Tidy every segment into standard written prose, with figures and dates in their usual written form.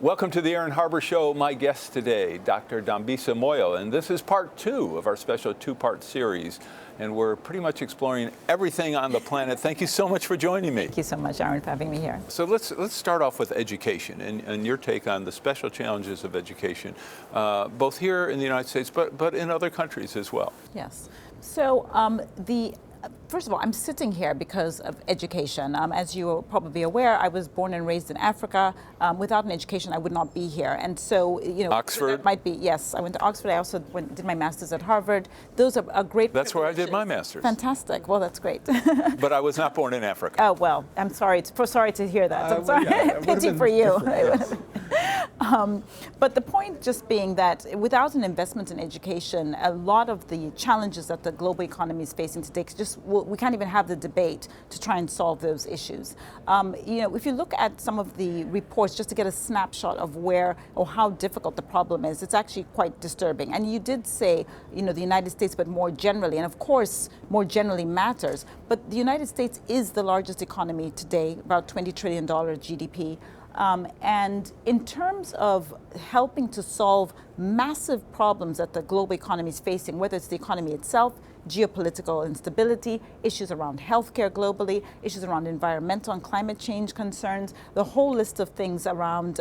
Welcome to the Harber Show. My guest today, Dr. Dambisa Moyo, and this is part 2 of our special 2-part series. And we're pretty much exploring everything on the planet. Thank you so much for joining me. Thank you so much, Aaron, for having me here. So let's start off with education and your take on the special challenges of education, both here in the United States, but in other countries as well. Yes. So first of all, I'm sitting here because of education. As you're probably aware, I was born and raised in Africa. Without an education, I would not be here. And so, Oxford? That might be, yes. I went to Oxford. I also did my master's at Harvard. Those are a great That's where I did my master's. Fantastic. Well, that's great. But I was not born in Africa. Oh, well, I'm sorry. Sorry to hear that. I'm sorry. Yeah, Pity for you. But the point just being that without an investment in education, a lot of the challenges that the global economy is facing today, we can't even have the debate to try and solve those issues. If you look at some of the reports, just to get a snapshot of where or how difficult the problem is, it's actually quite disturbing. And you did say, the United States, but more generally, and of course, more generally matters. But the United States is the largest economy today, about $20 trillion GDP. And in terms of helping to solve massive problems that the global economy is facing, whether it's the economy itself, geopolitical instability, issues around healthcare globally, issues around environmental and climate change concerns, the whole list of things around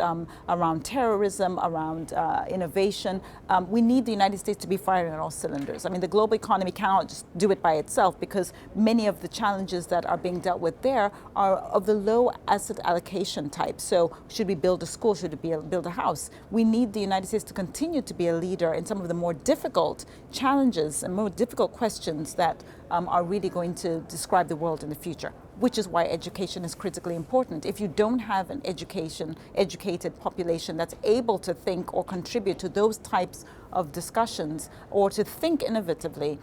terrorism, around innovation. We need the United States to be firing on all cylinders. I mean, the global economy cannot just do it by itself because many of the challenges that are being dealt with there are of the low asset allocation type. So should we build a school? Should we build a house? We need the United States to continue to be a leader in some of the more difficult challenges and more difficult questions that are really going to describe the world in the future, which is why education is critically important. If you don't have an educated population that's able to think or contribute to those types of discussions or to think innovatively,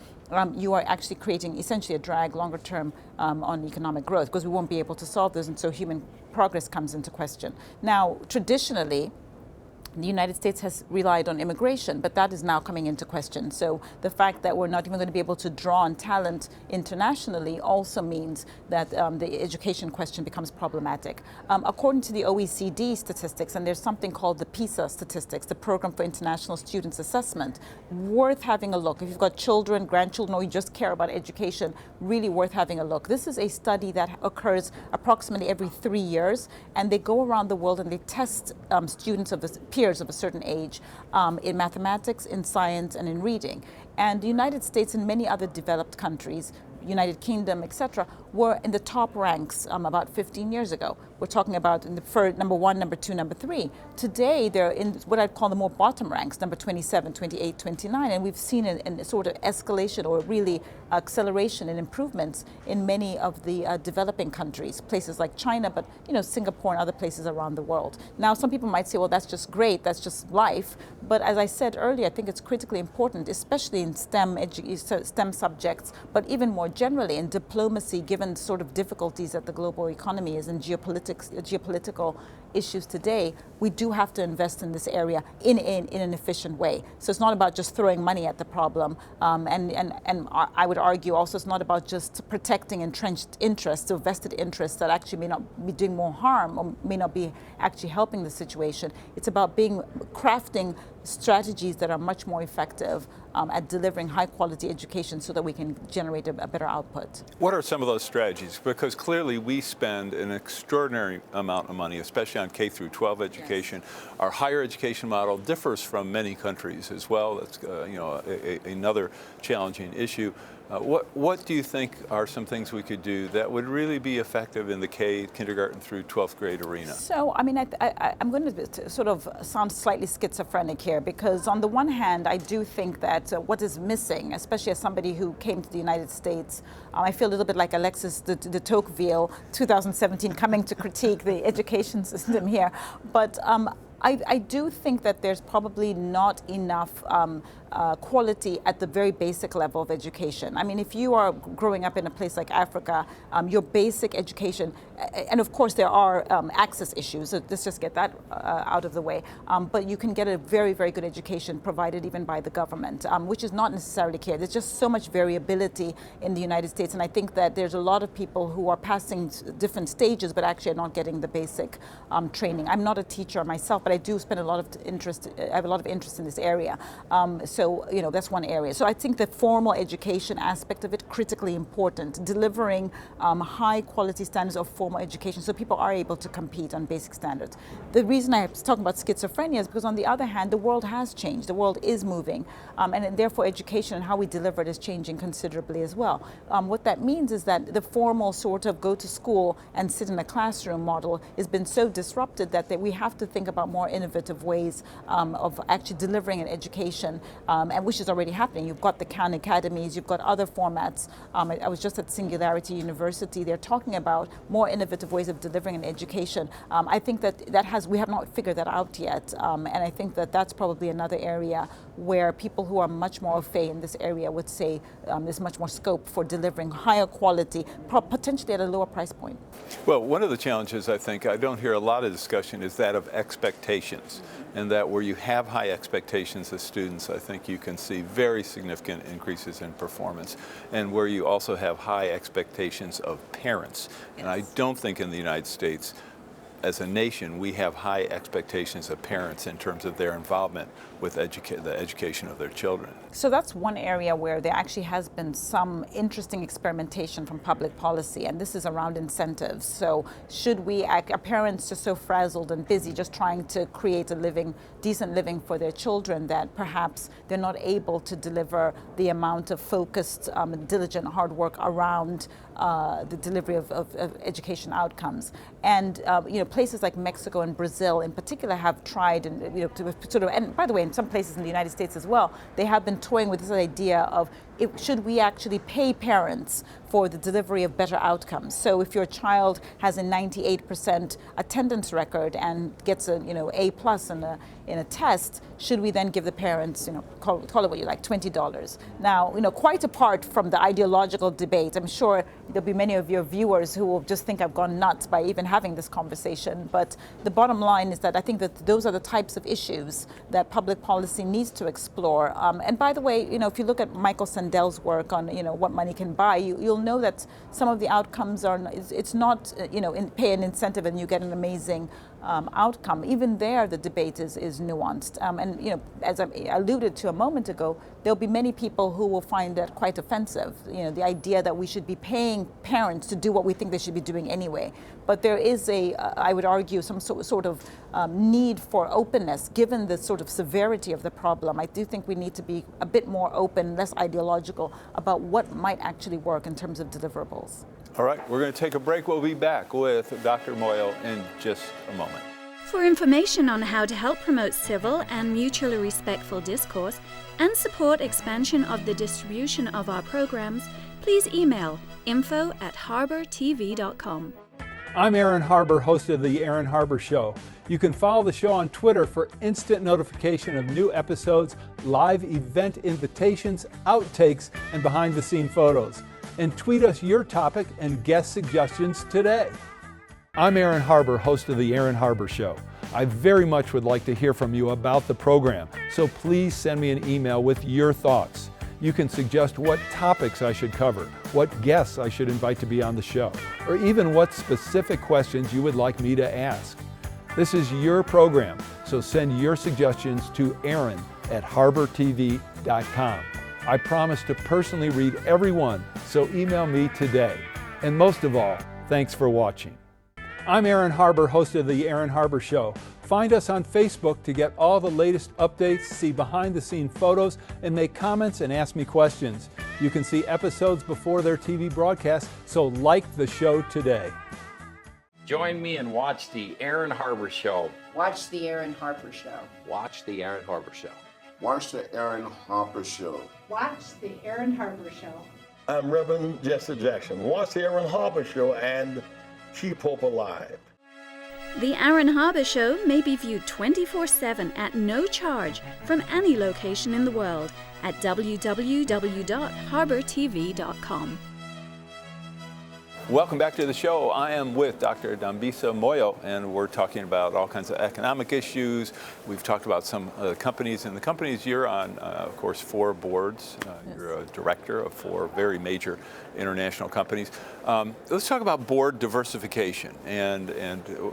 you are actually creating essentially a drag longer term on economic growth because we won't be able to solve those, and so human progress comes into question. Now, traditionally, the United States has relied on immigration, but that is now coming into question. So the fact that we're not even going to be able to draw on talent internationally also means that the education question becomes problematic. According to the OECD statistics, and there's something called the PISA statistics, the Program for International Students Assessment, worth having a look. If you've got children, grandchildren, or you just care about education, really worth having a look. This is a study that occurs approximately every 3 years, and they go around the world and they test students of the peers of a certain age in mathematics, in science, and in reading. And the United States and many other developed countries, United Kingdom, etc., were in the top ranks about 15 years ago. We're talking about for number 1, number 2, number 3. Today, they're in what I'd call the more bottom ranks, number 27, 28, 29, and we've seen a sort of escalation or really acceleration and improvements in many of the developing countries, places like China, but Singapore and other places around the world. Now, some people might say, well, that's just great, that's just life. But as I said earlier, I think it's critically important, especially in STEM subjects, but even more generally in diplomacy, given the sort of difficulties that the global economy is in geopolitical issues today, we do have to invest in this area in an efficient way. So it's not about just throwing money at the problem, and I would argue also it's not about just protecting entrenched interests or vested interests that actually may not be doing more harm or may not be actually helping the situation. It's about crafting strategies that are much more effective at delivering high quality education so that we can generate a better output. What are some of those strategies? Because clearly we spend an extraordinary amount of money, especially on K through 12 education. Yes. Our higher education model differs from many countries as well. That's another challenging issue. What do you think are some things we could do that would really be effective in the kindergarten through 12th grade arena? So, I mean, I'm going to sort of sound slightly schizophrenic here because on the one hand, I do think that what is missing, especially as somebody who came to the United States, I feel a little bit like Alexis de Tocqueville, 2017, coming to critique the education system here. But I do think that there's probably not enough quality at the very basic level of education. I mean, if you are growing up in a place like Africa, your basic education, and of course there are access issues, so let's just get that out of the way, but you can get a very, very good education provided even by the government, which is not necessarily clear. There's just so much variability in the United States, and I think that there's a lot of people who are passing different stages but actually are not getting the basic training. I'm not a teacher myself, but I do spend a lot of interest, I have a lot of interest in this area. So, you know, that's one area. So I think the formal education aspect of it, critically important, delivering high quality standards of formal education so people are able to compete on basic standards. The reason I was talking about schizophrenia is because on the other hand, the world has changed. The world is moving, and therefore education and how we deliver it is changing considerably as well. What that means is that the formal sort of go to school and sit in a classroom model has been so disrupted that we have to think about more innovative ways of actually delivering an education, and which is already happening. You've got the Khan Academies, you've got other formats. I was just at Singularity University. They're talking about more innovative ways of delivering an education. I think that we have not figured that out yet, and I think that that's probably another area where people who are much more au fait in this area would say there's much more scope for delivering higher quality, potentially at a lower price point. Well, one of the challenges I think I don't hear a lot of discussion is that of expectations, and that where you have high expectations as students, I think you can see very significant increases in performance, and where you also have high expectations of parents. And I don't think in the United States, as a nation, we have high expectations of parents in terms of their involvement with the education of their children. So that's one area where there actually has been some interesting experimentation from public policy, and this is around incentives. So should we, are parents just so frazzled and busy just trying to create a decent living for their children that perhaps they're not able to deliver the amount of focused, diligent hard work around the delivery of education outcomes. And you know, places like Mexico and Brazil in particular have tried, and you know, to sort of, and by the way, in some places in the United States as well, they have been toying with this idea of should we actually pay parents for the delivery of better outcomes? So if your child has a 98% attendance record and gets a A+ in a test, should we then give the parents, call it what you like, $20? Now, quite apart from the ideological debate, I'm sure there'll be many of your viewers who will just think I've gone nuts by even having this conversation. But the bottom line is that I think that those are the types of issues that public policy needs to explore. And by the way, if you look at Michael Sandel's work on, what money can buy, you'll know that some of the outcomes are, it's not, pay an incentive and you get an amazing outcome. Even there, the debate is nuanced. And as I alluded to a moment ago, there'll be many people who will find that quite offensive. The idea that we should be paying parents to do what we think they should be doing anyway. But there is I would argue, some sort of need for openness, given the sort of severity of the problem. I do think we need to be a bit more open, less ideological about what might actually work in terms of deliverables. All right, we're going to take a break. We'll be back with Dr. Moyo in just a moment. For information on how to help promote civil and mutually respectful discourse and support expansion of the distribution of our programs, please email info@harbertv.com. I'm Aaron Harber, host of The Aaron Harber Show. You can follow the show on Twitter for instant notification of new episodes, live event invitations, outtakes, and behind-the-scene photos. And tweet us your topic and guest suggestions today. I'm Aaron Harber, host of The Aaron Harber Show. I very much would like to hear from you about the program, so please send me an email with your thoughts. You can suggest what topics I should cover, what guests I should invite to be on the show, or even what specific questions you would like me to ask. This is your program, so send your suggestions to aaron@harbertv.com. I promise to personally read every one, so email me today. And most of all, thanks for watching. I'm Aaron Harber, host of The Aaron Harber Show. Find us on Facebook to get all the latest updates, see behind-the-scene photos, and make comments and ask me questions. You can see episodes before their TV broadcast, so like the show today. Join me and watch The Aaron Harber Show. Watch The Aaron Harber Show. Watch The Aaron Harber Show. Watch The Aaron Harber Show. Watch The Aaron Harber Show. I'm Reverend Jesse Jackson. Watch The Aaron Harber Show and keep hope alive. The Aaron Harber Show may be viewed 24/7 at no charge from any location in the world at www.harbertv.com. Welcome back to the show. I am with Dr. Dambisa Moyo, and we're talking about all kinds of economic issues. We've talked about some companies, and the companies you're on, of course, 4 boards. Yes. You're a director of 4 very major international companies. Let's talk about board diversification and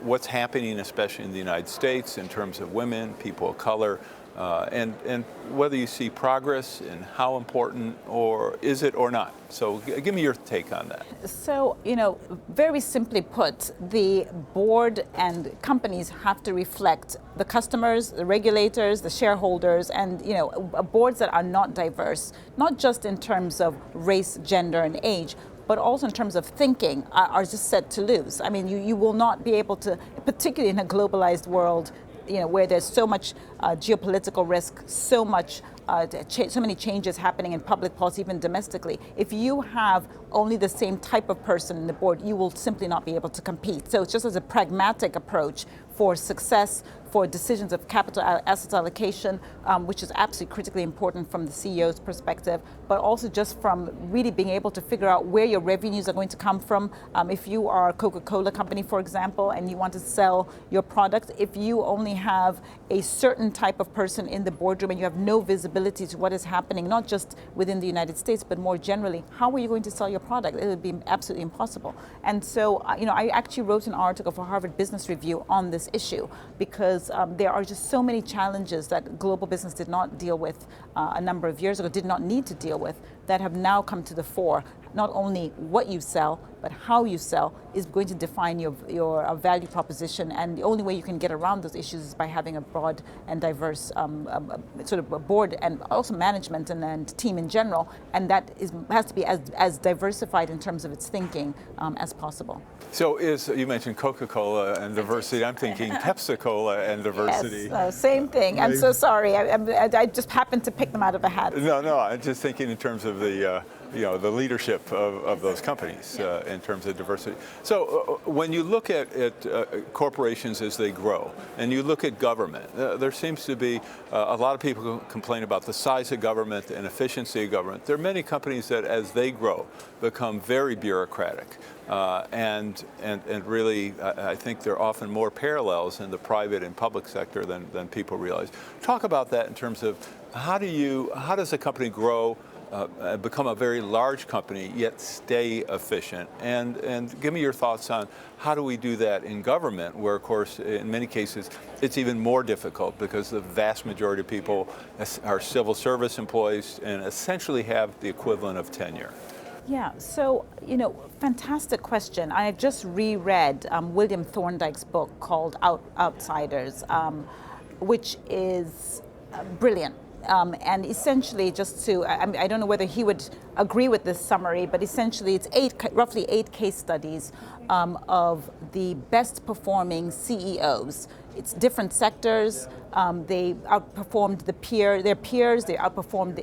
what's happening, especially in the United States, in terms of women, people of color, and whether you see progress and how important or is it or not. So give me your take on that. So, very simply put, the board and companies have to reflect the customers, the regulators, the shareholders, and, boards that are not diverse, not just in terms of race, gender, and age, but also in terms of thinking, are just set to lose. I mean, you will not be able to, particularly in a globalized world, where there's so much geopolitical risk, so many changes happening in public policy, even domestically. If you have only the same type of person in the board, you will simply not be able to compete. So it's just as a pragmatic approach for success, for decisions of capital asset allocation, which is absolutely critically important from the CEO's perspective, but also just from really being able to figure out where your revenues are going to come from. If you are a Coca-Cola company, for example, and you want to sell your product, if you only have a certain type of person in the boardroom and you have no visibility to what is happening, not just within the United States, but more generally, how are you going to sell your product? It would be absolutely impossible. And so, I actually wrote an article for Harvard Business Review on this issue because there are just so many challenges that global business did not deal with a number of years ago, did not need to deal with, that have now come to the fore. Not only what you sell, but how you sell is going to define your value proposition. And the only way you can get around those issues is by having a broad and diverse sort of a board and also management and team in general. And that has to be as diversified in terms of its thinking as possible. So you mentioned Coca-Cola and diversity. I'm thinking Pepsi-Cola and diversity. Yes, same thing. I'm so sorry. I just happened to pick them out of a hat. No, I'm just thinking in terms of the leadership of those companies in terms of diversity. So when you look at corporations as they grow, and you look at government, there seems to be a lot of people who complain about the size of government and efficiency of government. There are many companies that, as they grow, become very bureaucratic. And really, I think there are often more parallels in the private and public sector than people realize. Talk about that in terms of how does a company grow, become a very large company, yet stay efficient? And give me your thoughts on how do we do that in government, where, of course, in many cases, it's even more difficult because the vast majority of people are civil service employees and essentially have the equivalent of tenure. Yeah, so, fantastic question. I just reread William Thorndike's book called Outsiders, which is brilliant. And essentially, I don't know whether he would agree with this summary, but essentially it's roughly 8 case studies of the best performing CEOs. It's different sectors. They outperformed their peers. They outperformed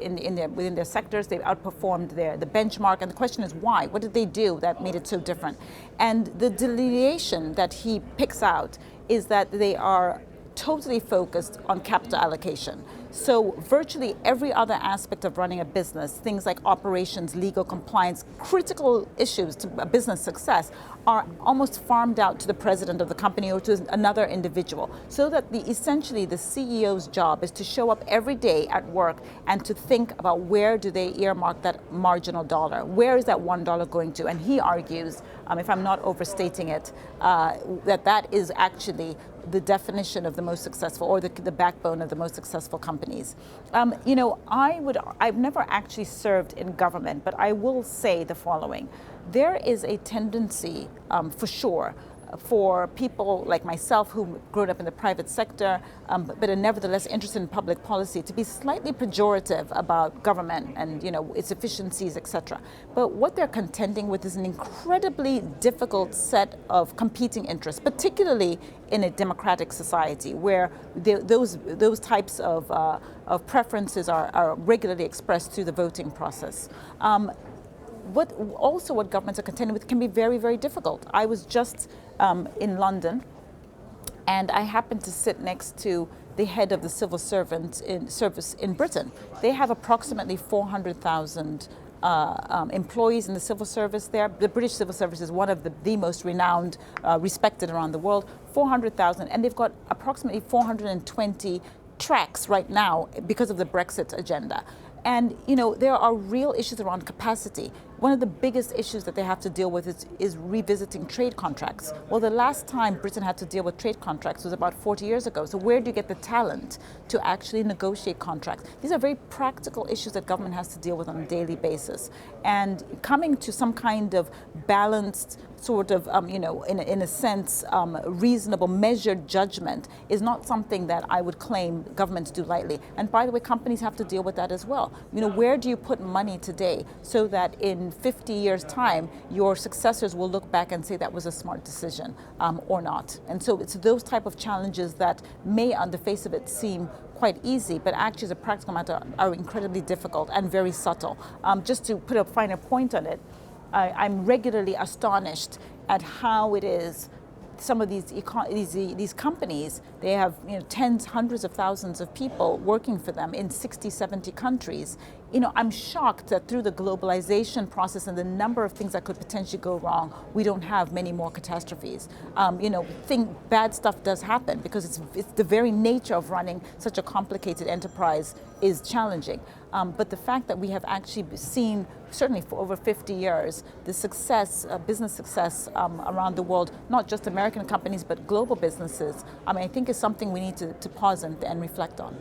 within their sectors. They outperformed the benchmark. And the question is why? What did they do that made it so different? And the delineation that he picks out is that they are totally focused on capital allocation. So virtually every other aspect of running a business, things like operations, legal compliance, critical issues to a business success, are almost farmed out to the president of the company or to another individual. So that essentially the CEO's job is to show up every day at work and to think about where do they earmark that marginal dollar? Where is that $1 going to? And he argues, if I'm not overstating it, that is actually the definition of the most successful, or the backbone of the most successful companies. I've never actually served in government, but I will say the following. There is a tendency, for sure, for people like myself who grew up in the private sector, but are nevertheless interested in public policy, to be slightly pejorative about government and its efficiencies, etc. But what they're contending with is an incredibly difficult set of competing interests, particularly in a democratic society where those types of preferences are regularly expressed through the voting process. What governments are contending with can be very, very difficult. I was just in London And I happened to sit next to the head of the civil servant service in Britain. They have approximately 400,000 employees in the civil service there. The British civil service is one of the most renowned, respected around the world. 400,000, and they've got approximately 420 tracks right now because of the Brexit agenda. And there are real issues around capacity. One of the biggest issues that they have to deal with is revisiting trade contracts. Well, the last time Britain had to deal with trade contracts was about 40 years ago. So where do you get the talent to actually negotiate contracts? These are very practical issues that government has to deal with on a daily basis. And coming to some kind of balanced sort of, in a sense, reasonable, measured judgment is not something that I would claim governments do lightly. And by the way, companies have to deal with that as well. Where do you put money today so that in 50 years' time, your successors will look back and say that was a smart decision or not? And so it's those type of challenges that may, on the face of it, seem quite easy, but actually as a practical matter are incredibly difficult and very subtle. Just to put a finer point on it, I'm regularly astonished at how it is some of these companies, they have tens, hundreds of thousands of people working for them in 60, 70 countries. I'm shocked that through the globalization process and the number of things that could potentially go wrong, we don't have many more catastrophes. Bad stuff does happen because it's the very nature of running such a complicated enterprise is challenging. But the fact that we have actually seen, certainly for over 50 years, the success, business success around the world, not just American companies, but global businesses, I think is something we need to pause and reflect on.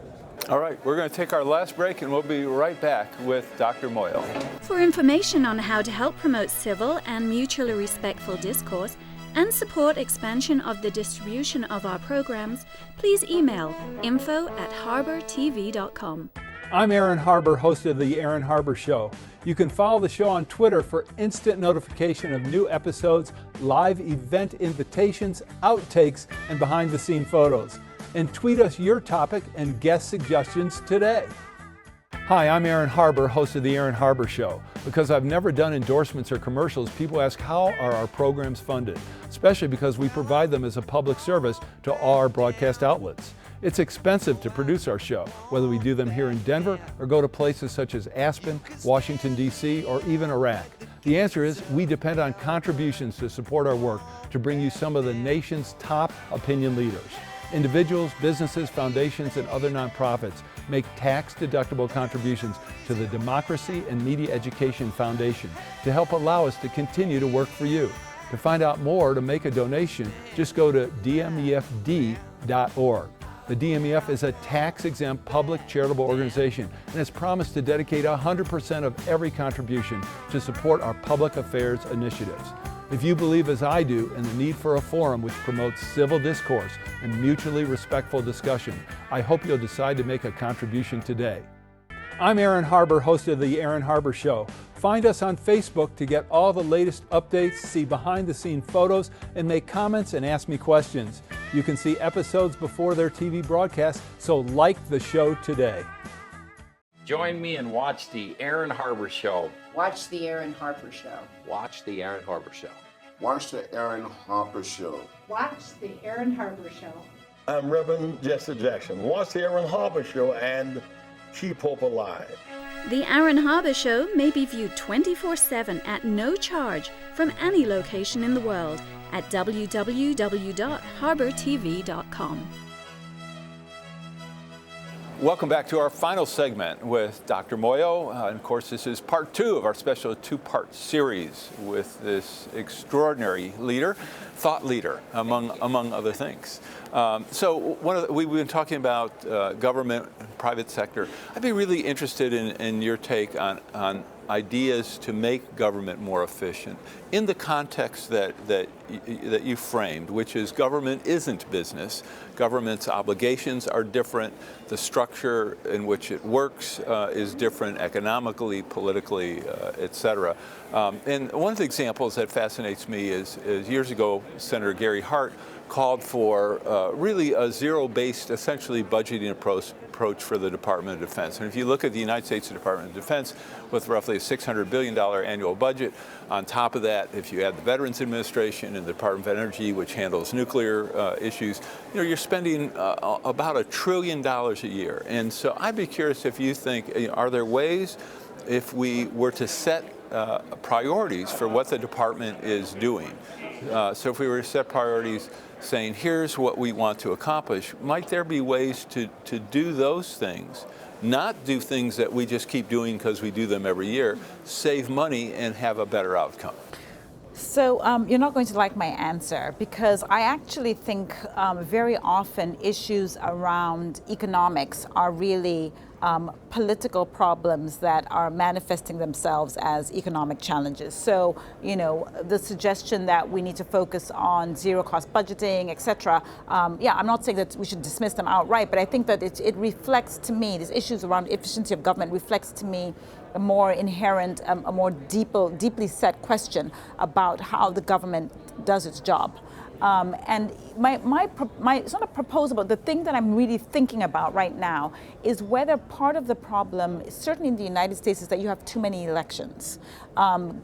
All right, we're going to take our last break and we'll be right back with Dr. Moyo. For information on how to help promote civil and mutually respectful discourse and support expansion of the distribution of our programs, please email info@harbertv.com. I'm Aaron Harber, host of The Aaron Harber Show. You can follow the show on Twitter for instant notification of new episodes, live event invitations, outtakes, and behind-the-scene photos. And tweet us your topic and guest suggestions today. Hi, I'm Aaron Harber, host of The Aaron Harber Show. Because I've never done endorsements or commercials, people ask how are our programs funded, especially because we provide them as a public service to all our broadcast outlets. It's expensive to produce our show, whether we do them here in Denver or go to places such as Aspen, Washington, D.C., or even Iraq. The answer is we depend on contributions to support our work to bring you some of the nation's top opinion leaders. Individuals, businesses, foundations, and other nonprofits make tax-deductible contributions to the Democracy and Media Education Foundation to help allow us to continue to work for you. To find out more or to make a donation, just go to dmefd.org. The DMEF is a tax-exempt public charitable organization and has promised to dedicate 100% of every contribution to support our public affairs initiatives. If you believe as I do in the need for a forum which promotes civil discourse and mutually respectful discussion, I hope you'll decide to make a contribution today. I'm Aaron Harber, host of The Aaron Harber Show. Find us on Facebook to get all the latest updates, see behind-the-scene photos, and make comments and ask me questions. You can see episodes before their TV broadcast, so like the show today. Join me and watch the Aaron Harber Show. Watch the Aaron Harper Show. Watch the Aaron Harber Show. Watch the Aaron Harper Show. Watch the Aaron Harper Show. I'm Reverend Jesse Jackson. Watch the Aaron Harber Show and Keep Hope Alive. The Aaron Harber Show may be viewed 24/7 at no charge from any location in the world at www.harbertv.com. Welcome back to our final segment with Dr. Moyo. And of course, this is part 2 of our special 2-part series with this extraordinary leader, thought leader, among other things. We've been talking about government and private sector. I'd be really interested in your take on ideas to make government more efficient in the context that you framed, which is government isn't business. Government's obligations are different. The structure in which it works is different economically, politically, et cetera. And one of the examples that fascinates me is years ago, Senator Gary Hart called for really a zero-based, essentially budgeting approach for the Department of Defense. And if you look at the United States Department of Defense with roughly a $600 billion annual budget, on top of that, if you add the Veterans Administration and the Department of Energy, which handles nuclear issues, you're spending about $1 trillion a year. And so I'd be curious if you think, are there ways, if we were to set priorities for what the department is doing, so if we were to set priorities saying, here's what we want to accomplish, might there be ways to do those things, not do things that we just keep doing because we do them every year, save money and have a better outcome? So you're not going to like my answer, because I actually think very often issues around economics are really political problems that are manifesting themselves as economic challenges. So, the suggestion that we need to focus on zero-cost budgeting, et cetera, I'm not saying that we should dismiss them outright, but I think that it reflects to me, these issues around efficiency of government reflects to me a more inherent, a more deeply set question about how the government does its job. And it's not a proposal, but the thing that I'm really thinking about right now is whether part of the problem, certainly in the United States, is that you have too many elections.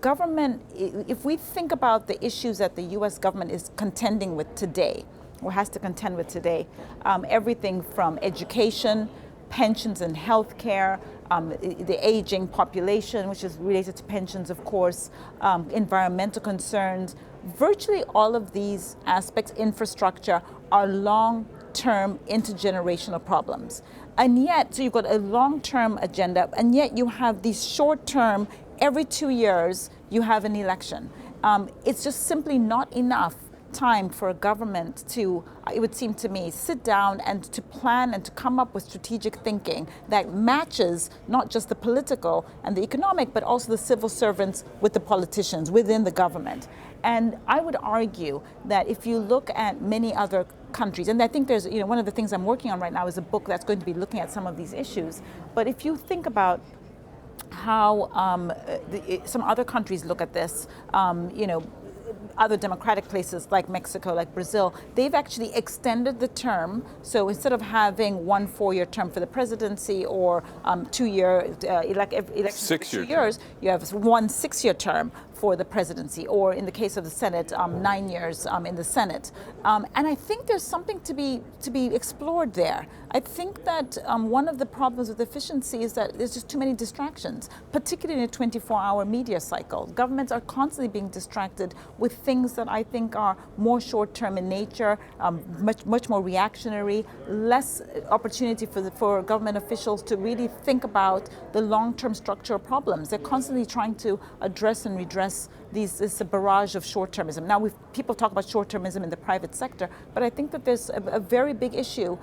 Government, if we think about the issues that the U.S. government is contending with today, or has to contend with today, everything from education, pensions and health care, the aging population, which is related to pensions, of course, environmental concerns. Virtually all of these aspects, infrastructure, are long-term intergenerational problems. And yet, so you've got a long-term agenda, and yet you have these short-term, every 2 years, you have an election. It's just simply not enough time for a government to, it would seem to me, sit down and to plan and to come up with strategic thinking that matches not just the political and the economic, but also the civil servants with the politicians within the government. And I would argue that if you look at many other countries, and I think there's, one of the things I'm working on right now is a book that's going to be looking at some of these issues. But if you think about how some other countries look at this, other democratic places like Mexico, like Brazil, they've actually extended the term. So instead of having one 4-year term for the presidency or 2-year elections 6 for 2 years, you have one 6-year term for the presidency, or in the case of the Senate, 9 years in the Senate. And I think there's something to be explored there. I think that one of the problems with efficiency is that there's just too many distractions, particularly in a 24-hour media cycle. Governments are constantly being distracted with things that I think are more short-term in nature, much more reactionary, less opportunity for government officials to really think about the long-term structural problems. They're constantly trying to address and redress this barrage of short-termism. Now, people talk about short-termism in the private sector, but I think that there's a very big issue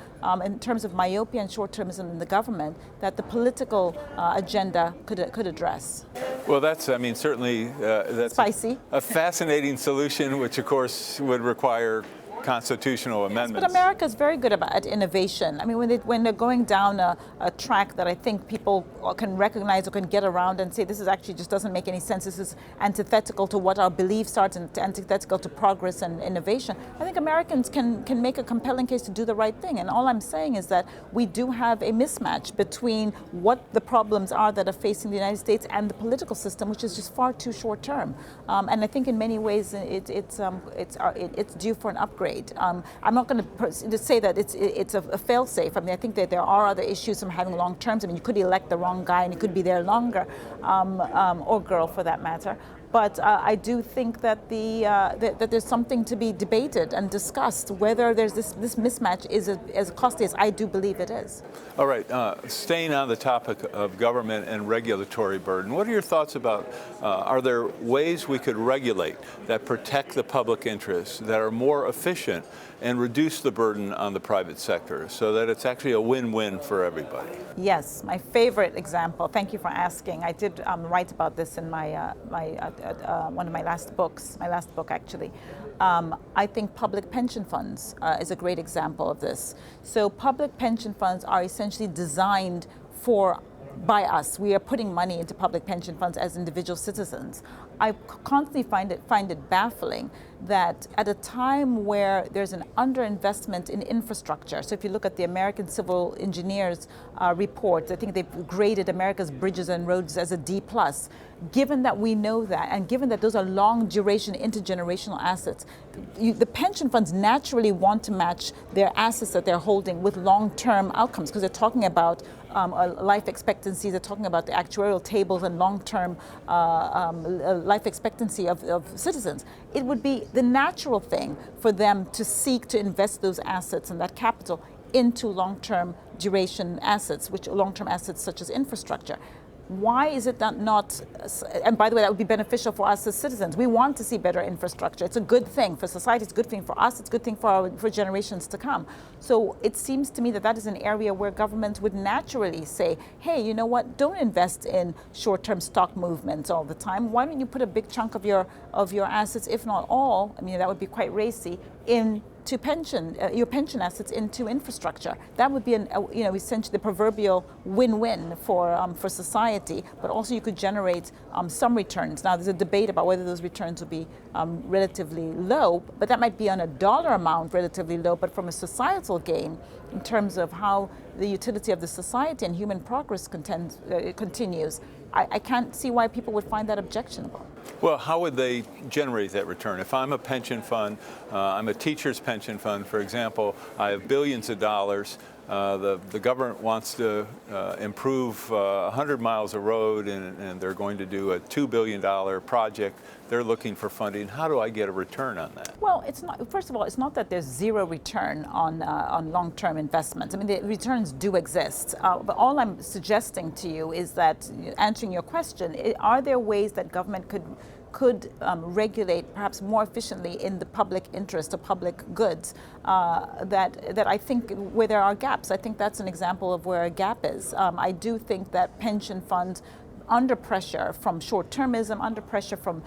in terms of myopia and short-termism in the government that the political agenda could address. Well, that's, certainly that's spicy. A fascinating solution, which of course would require constitutional amendments. But America is very good about innovation. I mean, when they're going down a track that I think people can recognize or can get around and say, this is actually just doesn't make any sense, this is antithetical to what our beliefs are, and antithetical to progress and innovation, I think Americans can make a compelling case to do the right thing. And all I'm saying is that we do have a mismatch between what the problems are that are facing the United States and the political system, which is just far too short term. And I think in many ways it's due for an upgrade. I'm not going to say that it's a fail-safe. I mean, I think that there are other issues from having long terms. I mean, you could elect the wrong guy and he could be there longer, or girl for that matter. But I do think that that there's something to be debated and discussed, whether there's this mismatch is as costly as I do believe it is. All right, staying on the topic of government and regulatory burden, what are your thoughts about, are there ways we could regulate that protect the public interest, that are more efficient and reduce the burden on the private sector so that it's actually a win-win for everybody? Yes, my favorite example, thank you for asking. I did write about this in my one of my last books, my last book actually. I think public pension funds is a great example of this. So public pension funds are essentially designed by us. We are putting money into public pension funds as individual citizens. I constantly find it baffling that at a time where there's an underinvestment in infrastructure, so if you look at the American Civil Engineers report, I think they've graded America's bridges and roads as a D+. Given that we know that, and given that those are long duration intergenerational assets, the pension funds naturally want to match their assets that they're holding with long-term outcomes, because they're talking about life expectancy, they're talking about the actuarial tables and long-term life expectancy of citizens. It would be the natural thing for them to seek to invest those assets and that capital into long-term duration assets, which long-term assets such as infrastructure. Why is it not, and by the way, that would be beneficial for us as citizens. We want to see better infrastructure. It's a good thing for society, it's a good thing for us, it's a good thing for generations to come. So it seems to me that is an area where governments would naturally say, hey, you know what, don't invest in short-term stock movements all the time. Why don't you put a big chunk of your assets, if not all, I mean, that would be quite racy, into your pension assets into infrastructure. That would be essentially the proverbial win-win for society, but also you could generate some returns. Now there's a debate about whether those returns will be relatively low, but that might be on a dollar amount relatively low, but from a societal gain in terms of how the utility of the society and human progress continues, I can't see why people would find that objectionable. Well, how would they generate that return? If I'm a pension fund, I'm a teacher's pension fund, for example, I have billions of dollars. The government wants to improve 100 miles of road, and they're going to do a $2 billion project. They're looking for funding. How do I get a return on that? Well, it's not. First of all, it's not that there's zero return on long-term investments. I mean, the returns do exist. But all I'm suggesting to you is that, answering your question, are there ways that government could regulate perhaps more efficiently in the public interest of public goods that I think where there are gaps. I think that's an example of where a gap is. I do think that pension funds under pressure from short-termism, under pressure from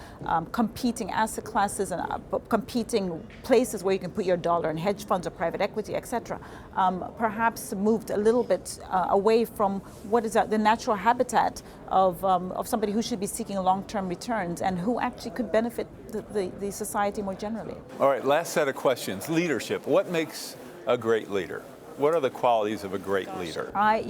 competing asset classes and competing places where you can put your dollar in hedge funds or private equity, etc., perhaps moved a little bit away from what is the natural habitat of somebody who should be seeking long-term returns and who actually could benefit the society more generally. All right, last set of questions. Leadership. What makes a great leader? What are the qualities of a great leader? I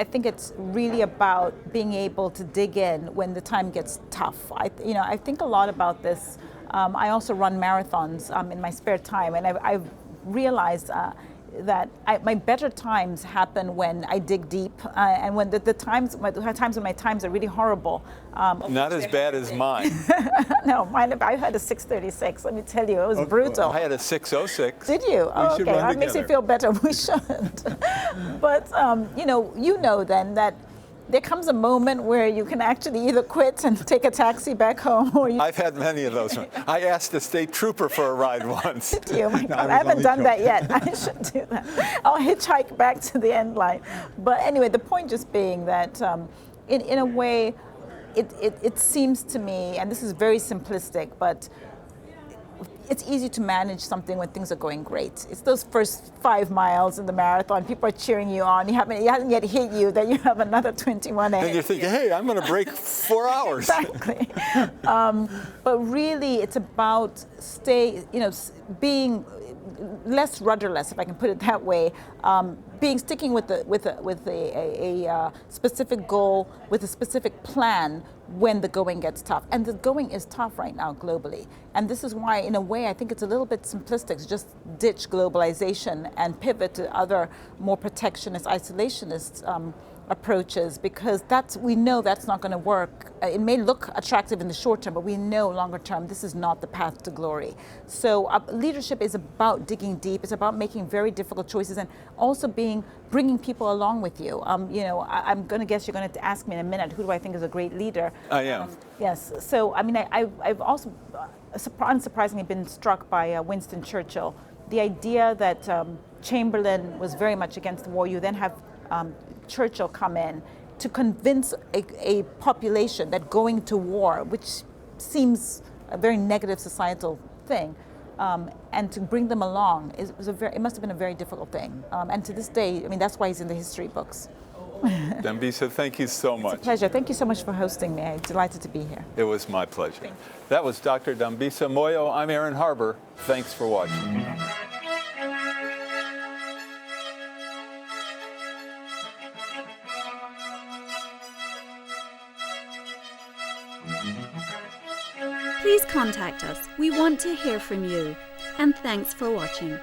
think it's really about being able to dig in when the time gets tough. I think a lot about this. I also run marathons in my spare time, and I've realized that my better times happen when I dig deep, and when the times when my times are really horrible. Not as bad as mine. No, mine. I had a 6:36. Let me tell you, it was brutal. I had a 6:06. Did you? Oh, okay, that makes me feel better. We should. But you know then that there comes a moment where you can actually either quit and take a taxi back home, or I've had many of those. I asked a state trooper for a ride once. Did you? My God, I haven't done that yet. I should do that. I'll hitchhike back to the end line. But anyway, the point just being that in a way, it seems to me, and this is very simplistic, but it's easy to manage something when things are going great. It's those first 5 miles in the marathon. People are cheering you on. It hasn't yet hit you that you have another 21 ahead. And you're thinking, hey, I'm going to break 4 hours. Exactly. But really, it's about being less rudderless, if I can put it that way. Sticking with a specific goal, with a specific plan when the going gets tough. And the going is tough right now globally. And this is why, in a way, I think it's a little bit simplistic to just ditch globalization and pivot to other more protectionist, isolationist approaches, because we know that's not going to work. It may look attractive in the short term, but we know longer term this is not the path to glory. So leadership is about digging deep. It's about making very difficult choices and also bringing people along with you. I'm going to guess you're going to ask me in a minute, who do I think is a great leader? I am. Yes. So I mean, I've also unsurprisingly been struck by Winston Churchill. The idea that Chamberlain was very much against the war. You then have Churchill come in to convince a population that going to war, which seems a very negative societal thing, and to bring them along it must have been a very difficult thing. And to this day, I mean, that's why he's in the history books. Dambisa, thank you so much. It's a pleasure. Thank you so much for hosting me. I'm delighted to be here. It was my pleasure. That was Dr. Dambisa Moyo. I'm Aaron Harber. Thanks for watching. Please contact us. We want to hear from you. And thanks for watching.